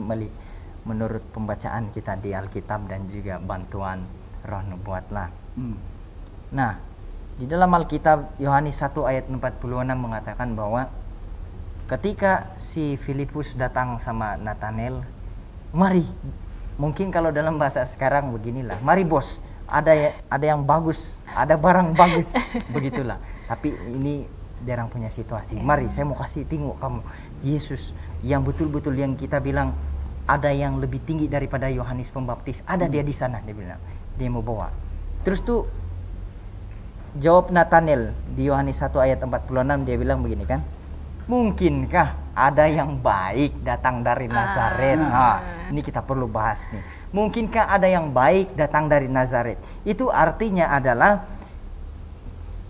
menurut pembacaan kita di Alkitab dan juga bantuan Roh Nubuat lah. Nah, di dalam Alkitab Yohanes 1 ayat 46 mengatakan bahwa ketika si Filipus datang sama Nathaniel, mari, mungkin kalau dalam bahasa sekarang beginilah, mari bos, ada yang bagus, ada barang bagus, begitulah. Tapi ini jarang punya situasi. Mari, saya mau kasih tengok kamu Yesus yang betul-betul yang kita bilang ada yang lebih tinggi daripada Yohanes Pembaptis, ada dia di sana, dia bilang, dia mau bawa. Terus tuh jawab Nathaniel di Yohanes 1 ayat 46, dia bilang begini kan, mungkinkah ada yang baik datang dari Nazaret? Ini kita perlu bahas nih. Mungkinkah ada yang baik datang dari Nazaret? Itu artinya adalah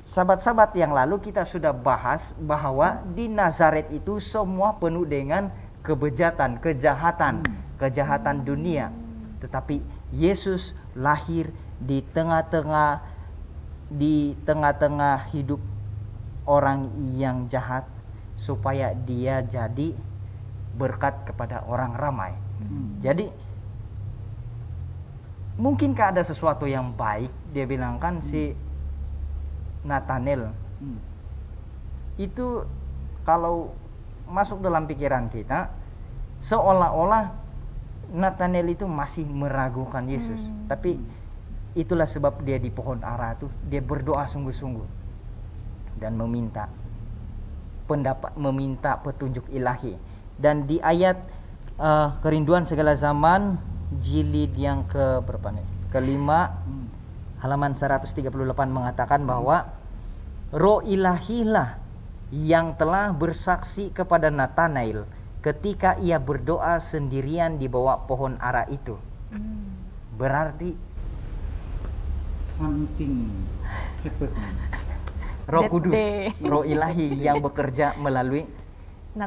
sahabat-sahabat yang lalu kita sudah bahas bahwa di Nazaret itu semua penuh dengan kebejatan, kejahatan dunia. Tetapi Yesus lahir di tengah-tengah hidup orang yang jahat supaya dia jadi berkat kepada orang ramai. Jadi mungkinkah ada sesuatu yang baik? Dia bilang kan si Nathanael itu kalau masuk dalam pikiran kita seolah-olah Nathanael itu masih meragukan Yesus. Tapi itulah sebab dia di pohon ara itu dia berdoa sungguh-sungguh dan meminta petunjuk ilahi. Dan di ayat Kerinduan Segala Zaman jilid yang kelima halaman 138 mengatakan bahwa Roh Ilahilah yang telah bersaksi kepada Nathanael ketika ia berdoa sendirian di bawah pohon ara itu. Berarti something happened. Roh Kudus, Roh Ilahi yang bekerja melalui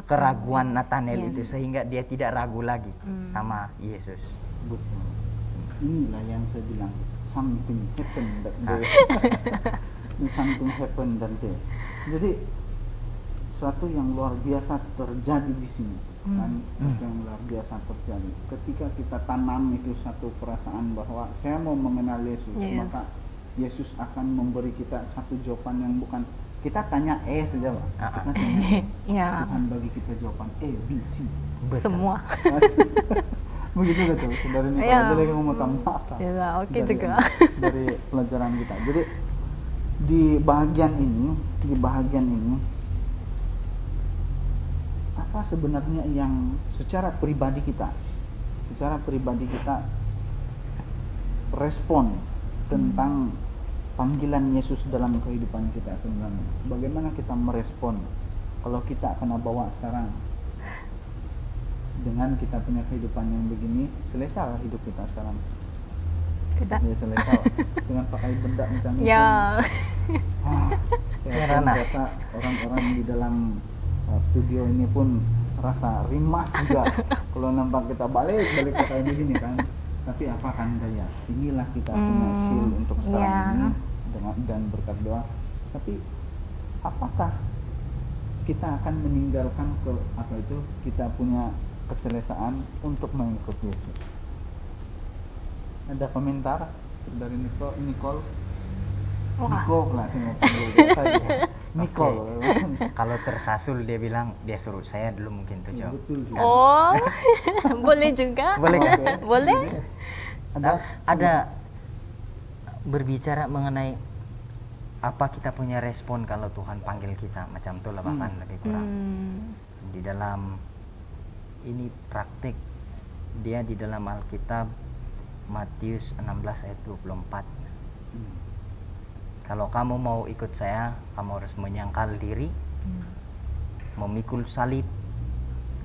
keraguan Nathanael itu sehingga dia tidak ragu lagi sama Yesus. Betul. Inilah yang saya bilang something happened that day. Something happened that day. Jadi suatu yang luar biasa terjadi di sini. Kan, suatu yang luar biasa terjadi. Ketika kita tanam itu satu perasaan bahwa saya mau mengenal Yesus, maka Yesus akan memberi kita satu jawaban yang bukan kita tanya saja, Pak. Kita tanya, Tuhan bagi kita jawaban B, C. Betul. Semua. Begitu betul. Saudara ini jadi ngomong tambah. Oke juga. Dari pelajaran kita. Jadi di bagian ini apa sebenarnya yang secara pribadi kita respon tentang panggilan Yesus dalam kehidupan kita sebenarnya. Bagaimana kita merespon kalau kita kena bawa sekarang dengan kita punya kehidupan yang begini, selesai hidup kita sekarang. Tidak. Ya selesai dengan pakai benda misalnya. Saya rasa orang-orang di dalam studio ini pun rasa rimas juga kalau nampak kita balik ke kayak begini kan. Tapi apa kan daya? Inilah kita punya shield untuk sekarang ini dan berkat doa. Tapi apakah kita akan meninggalkan kita punya keselesaan untuk mengikut Yesus? Ada komentar dari Nicole? Nicole. Kalau tersasul dia bilang dia suruh saya dulu mungkin tuh jawab. Boleh juga. Boleh kan? Boleh. Ada berbicara mengenai apa kita punya respon kalau Tuhan panggil kita macam itu lah bahkan lebih kurang. Di dalam ini praktik dia di dalam Alkitab Matius 16 ayat 24. Kalau kamu mau ikut saya, kamu harus menyangkal diri, memikul salib,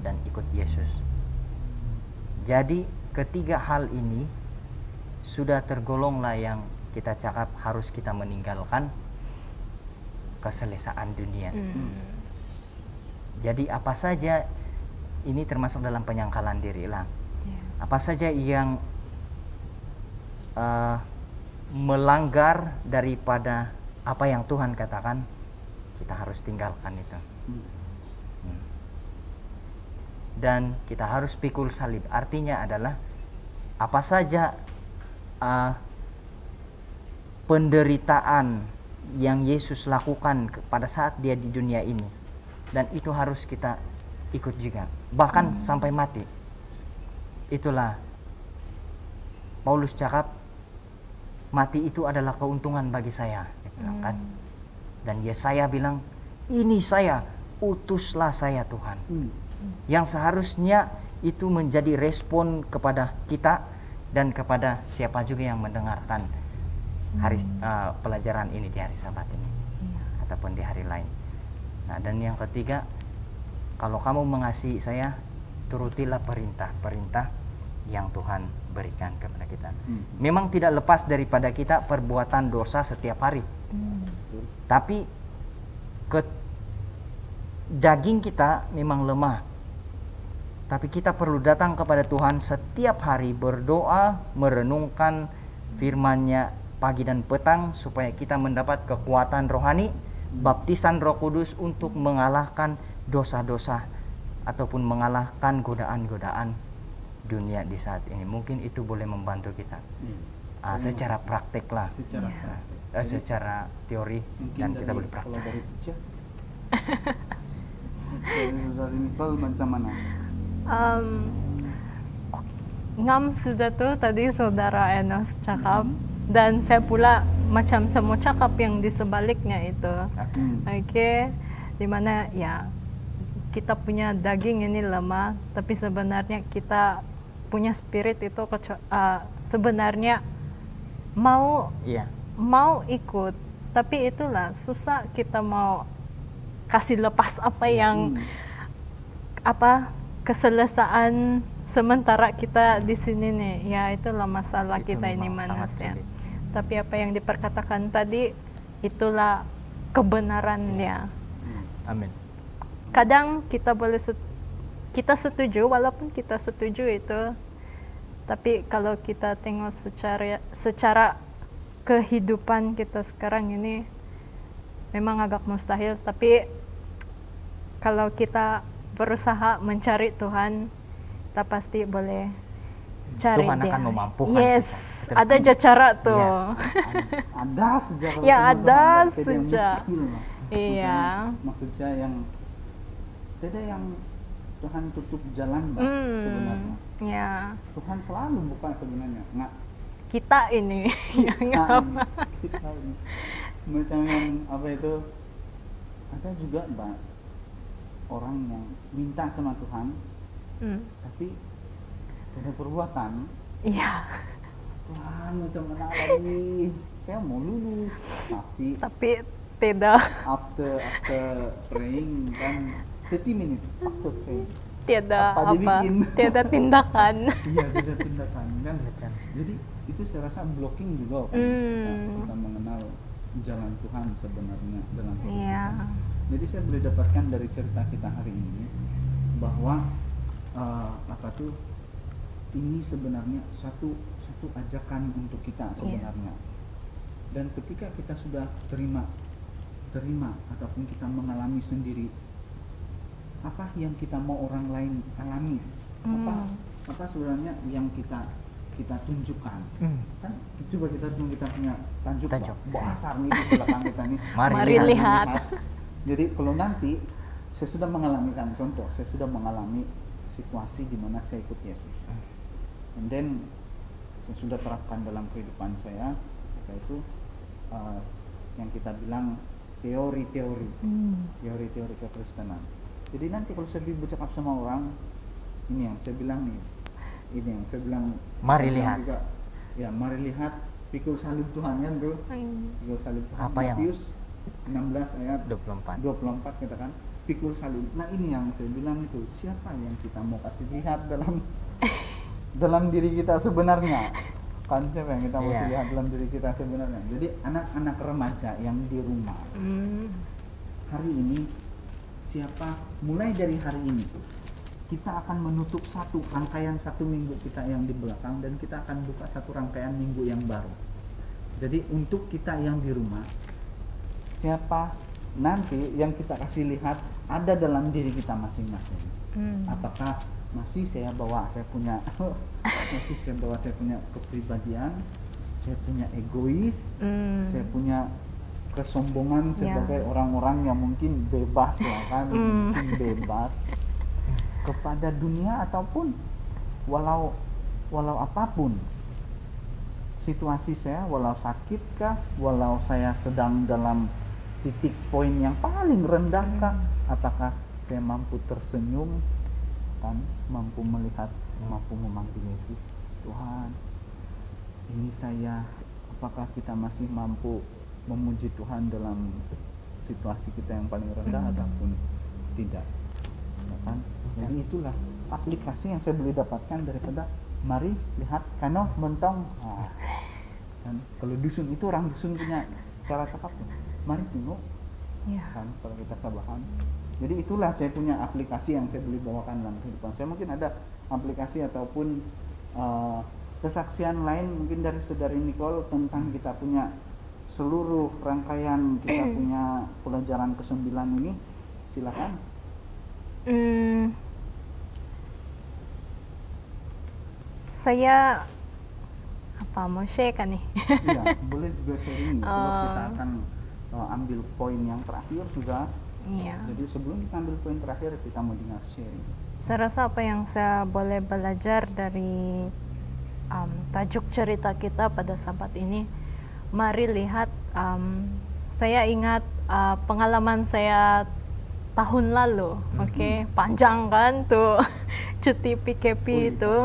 dan ikut Yesus. Jadi ketiga hal ini sudah tergolonglah yang kita cakap harus kita meninggalkan keselesaan dunia. Jadi apa saja ini termasuk dalam penyangkalan diri lah. Apa saja yang melanggar daripada apa yang Tuhan katakan, kita harus tinggalkan itu. Dan kita harus pikul salib. Artinya adalah apa saja penderitaan yang Yesus lakukan pada saat dia di dunia ini, dan itu harus kita ikut juga, bahkan sampai mati. Itulah Paulus cakap, mati itu adalah keuntungan bagi saya, dia bilang kan. Dan Yesaya bilang, ini saya, utuslah saya Tuhan. Yang seharusnya itu menjadi respon kepada kita dan kepada siapa juga yang mendengarkan hari pelajaran ini di hari Sabat ini, ataupun di hari lain. Nah, dan yang ketiga, kalau kamu mengasihi saya, turutilah perintah-perintah yang Tuhan berikan kepada kita. Memang tidak lepas daripada kita perbuatan dosa setiap hari. Tapi daging kita memang lemah. Tapi kita perlu datang kepada Tuhan setiap hari, berdoa, merenungkan firman-Nya pagi dan petang supaya kita mendapat kekuatan rohani, baptisan Roh Kudus untuk mengalahkan dosa-dosa ataupun mengalahkan godaan-godaan dunia di saat ini. Mungkin itu boleh membantu kita. Secara praktek lah. Secara teori dan kita boleh praktek. Kalau dari Cica, dari Nicole macam mana? Ngam sudah tuh tadi saudara Enos cakap, dan saya pula macam semua cakap yang di sebaliknya itu. Oke, dimana ya kita punya daging ini lemah, tapi sebenarnya kita punya spirit itu sebenarnya mau ikut, tapi itulah susah kita mau kasih lepas apa yang keselesaan sementara kita di sini nih, ya itulah masalah Itu kita ini memang manusia. sangat sulit. Tapi apa yang diperkatakan tadi itulah kebenarannya. Amin. Kadang kita boleh kita setuju, walaupun kita setuju itu, tapi kalau kita tengok secara kehidupan kita sekarang ini memang agak mustahil. Tapi kalau kita berusaha mencari Tuhan, kita pasti boleh cari Tuhan Dia. akan memampukan Yes, kita. ada aja cara tuh. Ada sejak Ya, ada sejak. Iya. Iya. Maksud saya yang tidak yang Tuhan tutup jalan, Mbak, sebenarnya. Ya. Tuhan selalu buka sebenarnya. Nggak Kita ini yang apa? kita ini. Macam yang apa itu? Ada juga, Mbak, orang yang minta sama Tuhan, tapi ada perbuatan. Iya. Tuhan macam mana lagi? Saya mau lulus, Tapi tidak after praying kan 30 minutes after praying. Tiada Apa dibikin? tiada tindakan. Iya, tidak tindakan kan. Jadi itu saya rasa blocking juga kan. Kita mengenal jalan Tuhan sebenarnya dalam hidup Iya. kita. Jadi saya boleh dapatkan dari cerita kita hari ini bahwa ini sebenarnya satu ajakan untuk kita sebenarnya. Dan ketika kita sudah terima ataupun kita mengalami sendiri apa yang kita mau orang lain alami, apa sebenarnya yang kita tunjukkan. Kan coba kita punya tajuk. Bahasa nih di belakang kita nih. Mari lihat. Jadi kalau nanti saya sudah mengalami saya sudah mengalami situasi di mana saya ikut Yesus, and then saya sudah terapkan dalam kehidupan saya, yaitu yang kita bilang teori-teori kekristenan. Jadi nanti kalau saya bercakap sama orang, ini yang saya bilang Mari lihat. juga, ya mari lihat pikul salib Tuhan kan bro. Pikul salib Tuhan. Apa yang? Matius 16 ayat 24 katakan pikul salib. Nah ini yang saya bilang itu, siapa yang kita mau kasih lihat dalam diri kita sebenarnya, kan siapa yang kita mau lihat dalam diri kita sebenarnya. Jadi anak-anak remaja yang di rumah hari ini, siapa mulai dari hari ini kita akan menutup rangkaian satu minggu kita yang di belakang, dan kita akan buka satu rangkaian minggu yang baru. Jadi untuk kita yang di rumah, siapa nanti yang kita kasih lihat ada dalam diri kita masing-masing. Apakah masih saya punya kepribadian, saya punya egois, saya punya kesombongan sebagai orang-orang yang mungkin bebas lah kan, mungkin bebas kepada dunia, ataupun walau apapun situasi saya, walau sakit kah, walau saya sedang dalam titik poin yang paling rendah kah, apakah saya mampu tersenyum kan, mampu melihat, mampu memanggil Yesus, Tuhan ini saya, apakah kita masih mampu memuji Tuhan dalam situasi kita yang paling rendah ataupun tidak, ya kan? Jadi itulah aplikasi yang saya boleh dapatkan daripada mari lihat kano mentong. Kan kalau dusun itu, orang dusun punya cara cakap tuh. mari tengok Ya. kan kalau kita sabahan. Jadi itulah saya punya aplikasi yang saya boleh bawakan dalam kehidupan saya. Mungkin ada aplikasi ataupun kesaksian lain mungkin dari saudari Nicole tentang kita punya seluruh rangkaian kita punya pelajaran ke-9 ini. Silakan. Saya apa mau share kan nih? Iya, boleh juga sharing. Sebab kita akan ambil poin yang terakhir juga. Iya. Jadi sebelum kita ambil poin terakhir, kita mau dengar sharing. Saya rasa apa yang saya boleh belajar dari tajuk cerita kita pada Sabat ini, mari lihat. Saya ingat pengalaman saya tahun lalu, oke, panjang kan tuh cuti PKP itu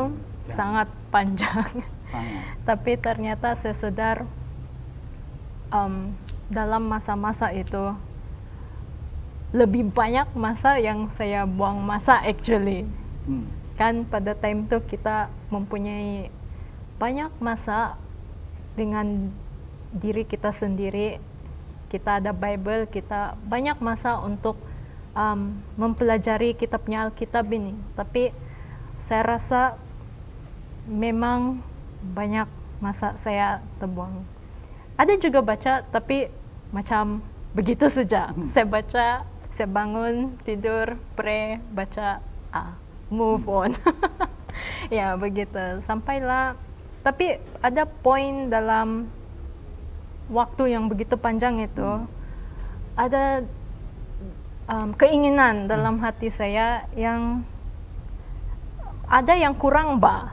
sangat panjang. Tapi ternyata saya sadar dalam masa-masa itu lebih banyak masa yang saya buang masa actually. Kan pada time itu kita mempunyai banyak masa dengan diri kita sendiri. Kita ada Bible, kita banyak masa untuk mempelajari kitabnya Alkitab ini. Tapi saya rasa memang banyak masa saya terbuang. Ada juga baca, tapi macam begitu saja. Saya baca, saya bangun, tidur, pray, baca, move on. Ya begitu. Sampailah. Tapi ada poin dalam waktu yang begitu panjang itu, ada keinginan dalam hati saya yang ada yang kurang, Mbak.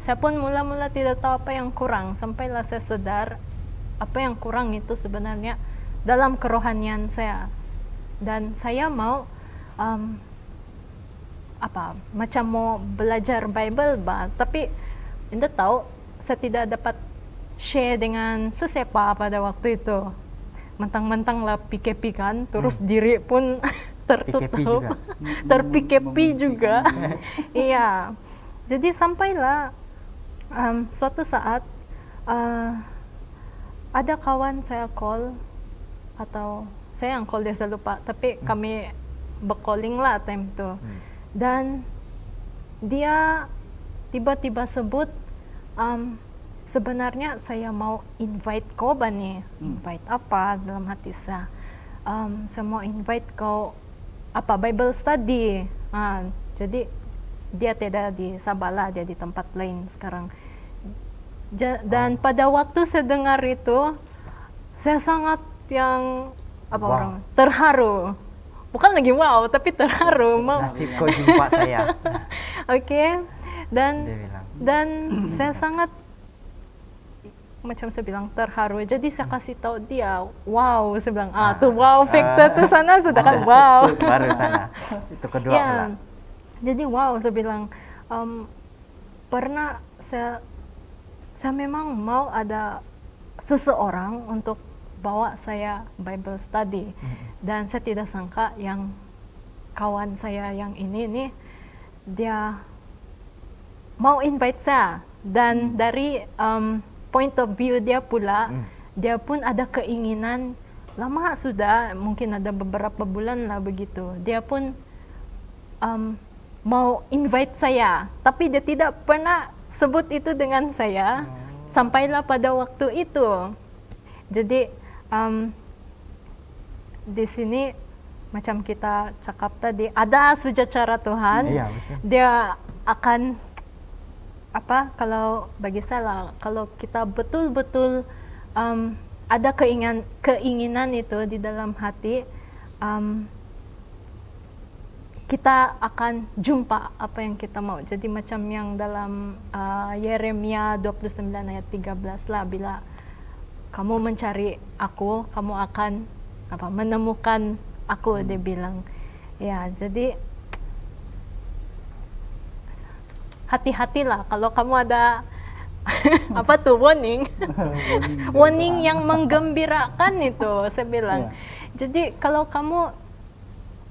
Saya pun mula-mula tidak tahu apa yang kurang, sampailah saya sadar apa yang kurang itu sebenarnya dalam kerohanian saya. Dan saya mau macam mau belajar Bible, Mbak. Tapi Anda tahu saya tidak dapat share dengan sesiapa pada waktu itu. Mentang-mentang lah PKP kan, terus diri pun tertutup, ter-PKP juga. Iya. Jadi sampailah suatu saat ada kawan saya call, atau saya yang call dia, saya lupa, tapi kami bercalling lah time itu. Dan dia tiba-tiba sebut, sebenarnya saya mau invite kau nih. Invite apa dalam hati saya? Saya mau invite kau Bible study. Jadi dia tidak di Sabala, dia di tempat lain sekarang. Dan pada waktu saya dengar itu, saya sangat yang terharu. Bukan lagi wow, tapi terharu. Nasib kau jumpa saya. Oke. Dan saya sangat macam saya bilang terharu. Jadi saya kasih tahu dia, wow, saya bilang tuh wow factor tuh sana sudah kan wow. Baru sana. Itu kedua pula. Jadi wow, saya bilang pernah saya memang mau ada seseorang untuk bawa saya Bible study. Dan saya tidak sangka yang kawan saya yang ini nih dia mau invite saya. Dan dari point of view dia pula, dia pun ada keinginan lama sudah, mungkin ada beberapa bulan lah begitu. Dia pun mau invite saya, tapi dia tidak pernah sebut itu dengan saya sampailah pada waktu itu. Jadi di sini macam kita cakap tadi, ada saja cara Tuhan. Dia akan kalau bagi saya, kalau kita betul-betul ada keinginan itu di dalam hati, kita akan jumpa apa yang kita mau. Jadi macam yang dalam Yeremia 29 ayat 13 lah, bila kamu mencari aku, kamu akan menemukan aku, dia bilang. Ya, jadi hati-hatilah kalau kamu ada warning yang menggembirakan itu, saya bilang. Jadi kalau kamu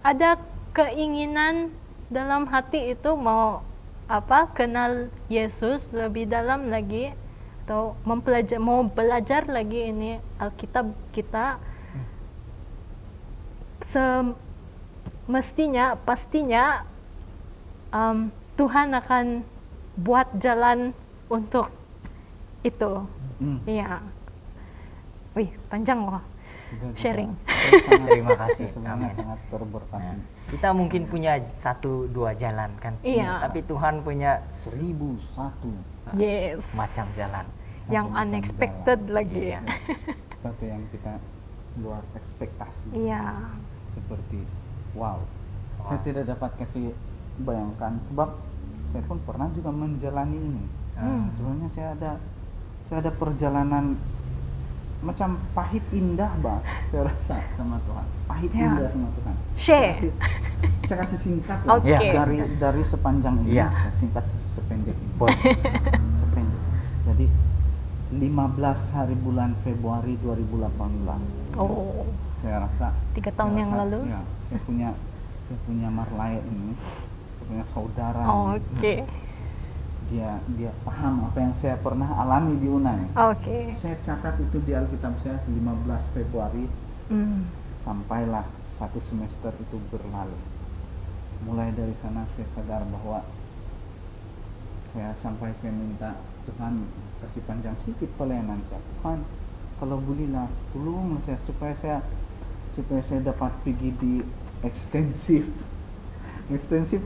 ada keinginan dalam hati itu mau kenal Yesus lebih dalam lagi, atau mau belajar lagi ini Alkitab kita, semestinya pastinya Tuhan akan buat jalan untuk itu. Iya. Wih, panjang loh sharing. Terima kasih. Sebenarnya sangat terberkati. Kita mungkin punya 1-2 jalan kan, Iya. tapi Tuhan punya 1001 Yes. macam jalan. Yang macam unexpected lagi Iya. ya. satu yang kita luar ekspektasi. Iya. Seperti wow. Saya tidak dapat kasih bayangkan sebab saya pun pernah juga menjalani ini. Sebenarnya saya ada perjalanan macam pahit indah, Bang. Saya rasa sama Tuhan. Pahit Ya. indah sama Tuhan. Share. Saya kasih singkat lah. Oke. Dari sepanjang ini, Ya. saya singkat sependek ini. Boleh. Sependek. Jadi 15 hari bulan Februari 2018. Oh, Saya rasa 3 tahun yang lalu. Ya, saya punya Marlaya ini, saya punya saudara. Oh, ini. Oke. Dia paham apa yang saya pernah alami di UNAI. Oke. Saya catat itu di Alkitab saya 15 Februari sampailah 1 semester itu berlalu. Mulai dari sana saya sadar bahwa saya minta Tuhan kasih panjang sedikit pelayanan saya. Tuhan, kalau bolehlah tolong saya supaya saya dapat pergi di ekstensif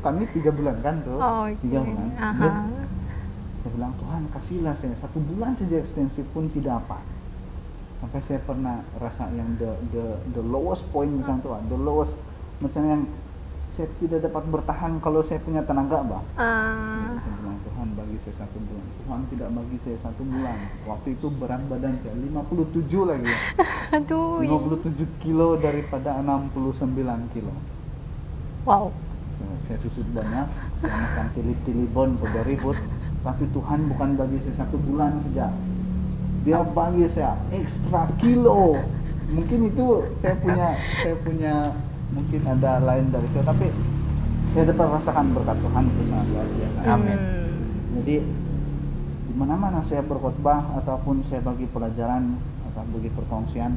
kami 3 bulan kan tuh. Oh, 3 oke. bulan. Aha. Saya bilang Tuhan kasihlah saya 1 bulan saja ekstensif pun tidak apa. Sampai saya pernah rasa yang the lowest point macam tu, the lowest macam yang saya tidak dapat bertahan kalau saya punya tenaga, Bang. Saya bilang Tuhan bagi saya 1 bulan. Tuhan tidak bagi saya 1 bulan. Waktu itu berat badan saya 57 lagi. Aduh. 57 kilo daripada 69 kilo. Wow. Saya susut banyak, saya makan tilip-tilibon pada ribut, tapi Tuhan bukan bagi saya 1 bulan saja. Dia bagi saya ekstra kilo. Mungkin itu saya punya mungkin ada lain dari saya, tapi saya dapat rasakan berkat Tuhan itu sangat luar biasa. Amin. Jadi di mana-mana saya berkhotbah ataupun saya bagi pelajaran atau bagi perkongsian,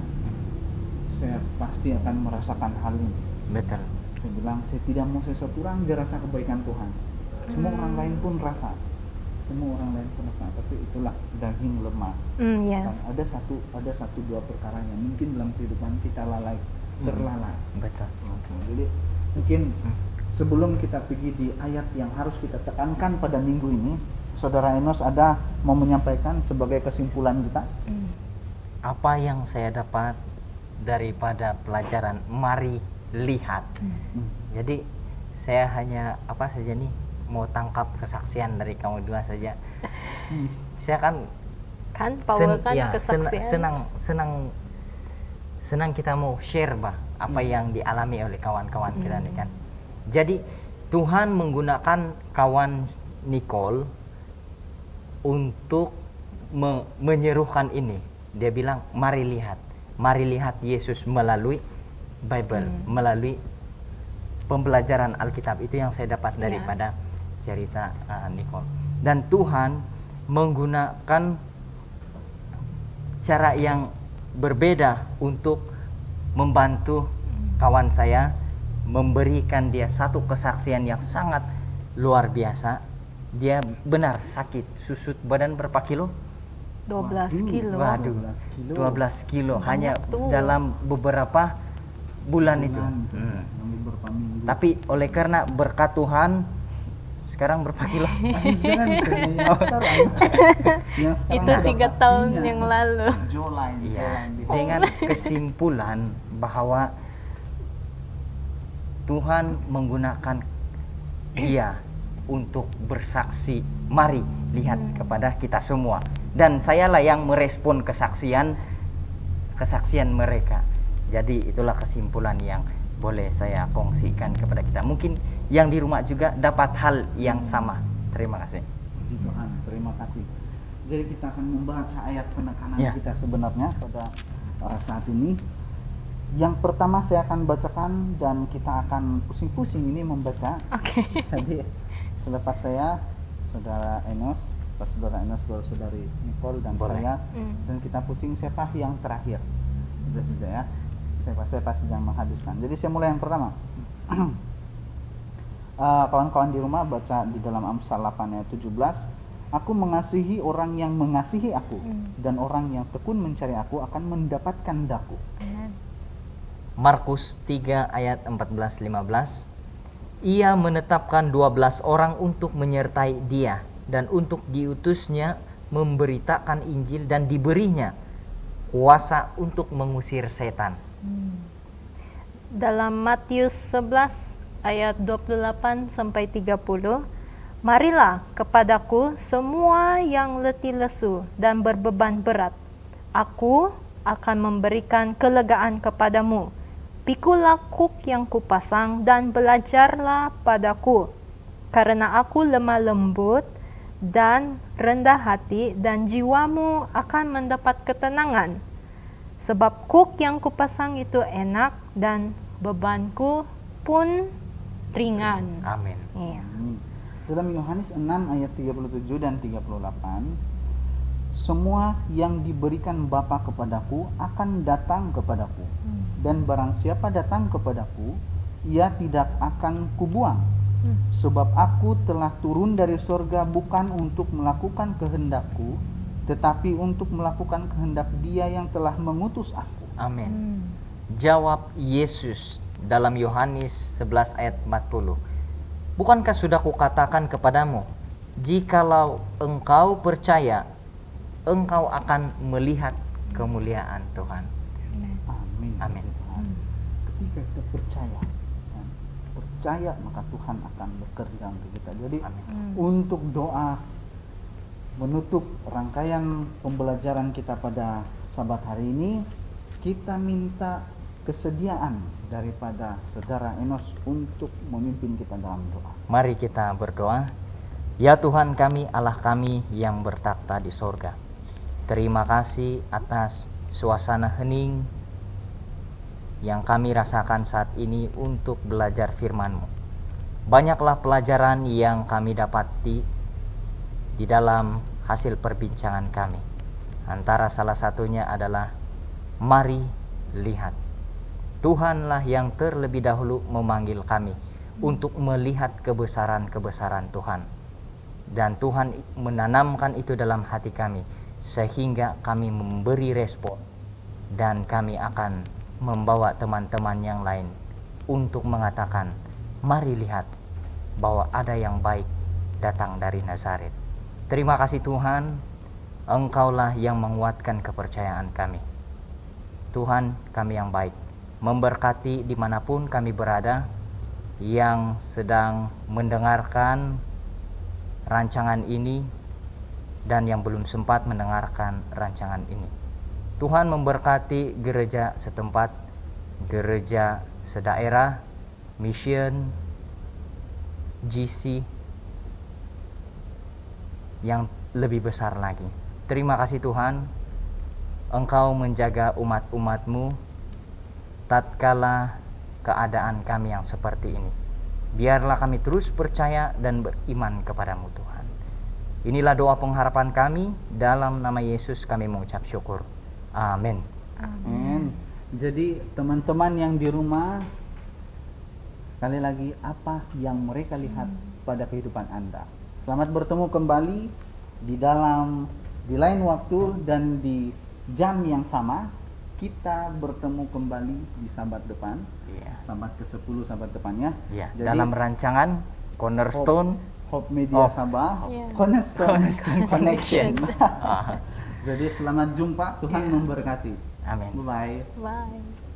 saya pasti akan merasakan hal ini. Betul. Saya bilang saya tidak mau saya seorang dia rasa kebaikan Tuhan. Semua orang lain pun rasa. Tapi itulah daging lemah. Yes. Dan ada satu dua perkara yang mungkin dalam kehidupan kita terlalai. Betul. Jadi mungkin sebelum kita pergi di ayat yang harus kita tekankan pada minggu ini, Saudara Enos ada mau menyampaikan sebagai kesimpulan kita? Apa yang saya dapat daripada pelajaran mari lihat. Jadi saya hanya apa saja nih mau tangkap kesaksian dari kamu dua saja. Saya kan power kan kesaksian. senang kita mau share apa yang dialami oleh kawan-kawan kita nih kan. Jadi Tuhan menggunakan kawan Nicole untuk menyerukan ini. Dia bilang mari lihat Yesus melalui Bible, melalui pembelajaran Alkitab. Itu yang saya dapat daripada cerita Nicole. Dan Tuhan menggunakan cara yang berbeda untuk membantu kawan saya, memberikan dia satu kesaksian yang sangat luar biasa. Dia benar sakit, susut badan berapa kilo? 12 kilo. Waduh, 12 kilo hanya dalam beberapa bulan itu. Tapi oleh karena berkat Tuhan sekarang berapa kilo? Itu 3 tahun yang lalu. Iya, dengan kesimpulan bahwa Tuhan menggunakan dia untuk bersaksi. Mari lihat kepada kita semua. Dan sayalah yang merespon kesaksian mereka. Jadi itulah kesimpulan yang boleh saya kongsikan kepada kita. Mungkin yang di rumah juga dapat hal yang sama. Terima kasih. Puji Tuhan, terima kasih. Jadi kita akan membaca ayat penekanan kita sebenarnya pada saat ini. Yang pertama saya akan bacakan dan kita akan pusing-pusing ini membaca. Oke. Jadi selepas saya, Saudara Enos, Saudara Enos, Saudari Nicole dan saya, dan kita pusing siapa yang terakhir. Sudah ya. saya pasti jangan menghabiskan. Jadi saya mulai yang pertama. Kawan-kawan di rumah baca di dalam Amsal 8 ayat 17, aku mengasihi orang yang mengasihi aku, dan orang yang tekun mencari aku akan mendapatkan daku. Amen. Markus 3 ayat 14-15, ia menetapkan 12 orang untuk menyertai dia dan untuk diutusnya memberitakan Injil dan diberinya kuasa untuk mengusir setan. Dalam Matius 11 ayat 28 sampai 30, marilah kepadaku semua yang letih lesu dan berbeban berat, aku akan memberikan kelegaan kepadamu. Pikulah kuk yang kupasang dan belajarlah padaku, karena aku lemah lembut dan rendah hati, dan jiwamu akan mendapat ketenangan. Sebab kuk yang kupasang itu enak dan bebanku pun ringan. Amin. Iya. Dalam Yohanes 6 ayat 37 dan 38, semua yang diberikan Bapa kepadaku akan datang kepadaku, dan barang siapa datang kepadaku, ia tidak akan kubuang. Sebab aku telah turun dari surga bukan untuk melakukan kehendakku, tetapi untuk melakukan kehendak Dia yang telah mengutus aku. Amin. Jawab Yesus dalam Yohanes 11 ayat 40, bukankah sudah kukatakan kepadamu, jikalau engkau percaya, engkau akan melihat kemuliaan Tuhan. Amin. Amin. Tuhan. Ketika kita percaya, kan, percaya maka Tuhan akan bekerja untuk kita. Jadi untuk doa menutup rangkaian pembelajaran kita pada Sabat hari ini, kita minta kesediaan daripada Saudara Enos untuk memimpin kita dalam doa. Mari kita berdoa. Ya Tuhan kami, Allah kami yang bertakhta di sorga, terima kasih atas suasana hening yang kami rasakan saat ini untuk belajar firman-Mu. Banyaklah pelajaran yang kami dapati di dalam hasil perbincangan kami. Antara salah satunya adalah mari lihat. Tuhanlah yang terlebih dahulu memanggil kami untuk melihat kebesaran-kebesaran Tuhan. Dan Tuhan menanamkan itu dalam hati kami, sehingga kami memberi respon. Dan kami akan membawa teman-teman yang lain untuk mengatakan, mari lihat bahwa ada yang baik datang dari Nazaret. Terima kasih Tuhan, Engkaulah yang menguatkan kepercayaan kami. Tuhan kami yang baik, memberkati dimanapun kami berada, yang sedang mendengarkan rancangan ini dan yang belum sempat mendengarkan rancangan ini. Tuhan memberkati gereja setempat, gereja sedaerah, mission, GC yang lebih besar lagi. Terima kasih Tuhan, Engkau menjaga umat-umat-Mu tatkala keadaan kami yang seperti ini. Biarlah kami terus percaya dan beriman kepadamu Tuhan. Inilah doa pengharapan kami, dalam nama Yesus kami mengucap syukur. Amin. Amin. Jadi teman-teman yang di rumah, sekali lagi, apa yang mereka lihat pada kehidupan Anda? Selamat bertemu kembali di lain waktu dan di jam yang sama. Kita bertemu kembali di Sabat depan, Sabat ke-10 Sabat depannya. Jadi, dalam rancangan Cornerstone Hope Media Sabah, Cornerstone Connection. Jadi selamat jumpa, Tuhan memberkati. Amin. Bye. Bye.